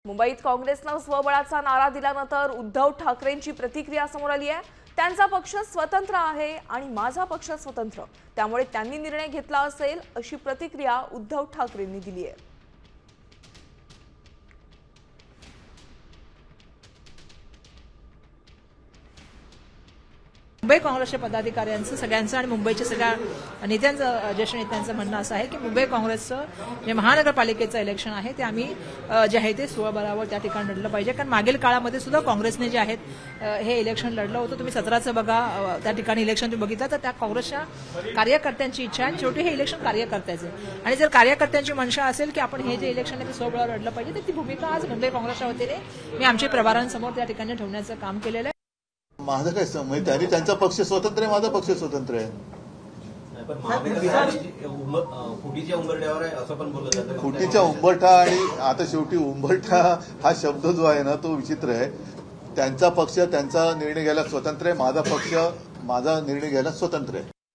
मुंबईत काँग्रेसनं स्वबळाचा नारा दिल्यानंतर उद्धव ठाकरेंची प्रतिक्रिया समोर आली आहे। त्यांचा पक्ष स्वतंत्र आहे आणि माझा पक्ष स्वतंत्र, त्यामुळे त्यांनी निर्णय घेतला असेल अशी प्रतिक्रिया उद्धव ठाकरेंनी दिली आहे। मुंबई काँग्रेसच्या पदाधिकाऱ्यांचं सगळ्यांचं आणि मुंबईच्या सगळ्या नेत्यांचं ज्येष्ठ नेत्यांचं म्हणणं असं आहे की मुंबई काँग्रेसचं जे महानगरपालिकेचं इलेक्शन आहे ते आम्ही जे आहे ते स्वबळावर त्या ठिकाणी लढलं पाहिजे। कारण मागील काळामध्ये सुद्धा काँग्रेसने जे आहेत हे इलेक्शन लढलं होतं। तुम्ही 17चं बघा, त्या ठिकाणी इलेक्शन तुम्ही बघितलं तर त्या काँग्रेसच्या कार्यकर्त्यांची इच्छा आहे, शेवटी हे इलेक्शन कार्यकर्त्याचे आणि जर कार्यकर्त्यांची मनशा असेल की आपण हे जे इलेक्शन आहे ते स्वबळावर लढलं पाहिजे, तर ती भूमिका आज मुंबई काँग्रेसच्या वतीने मी आमच्या प्रभारांसमोर त्या ठिकाणी ठेवण्याचं काम केलेलं आहे। माझं काय समज त्यांनी त्यांचा पक्ष स्वतंत्र आहे, माझा पक्ष स्वतंत्र आहे। फुटीच्या उंबरठ्यावर आहे असं पण बोललं जातं। फुटीच्या उंबरठा आणि आता शेवटी उंबरठा हा शब्द जो आहे ना तो विचित्र आहे। त्यांचा पक्ष त्यांचा निर्णय घ्यायला स्वतंत्र आहे, माझा पक्ष माझा निर्णय घ्यायला स्वतंत्र आहे।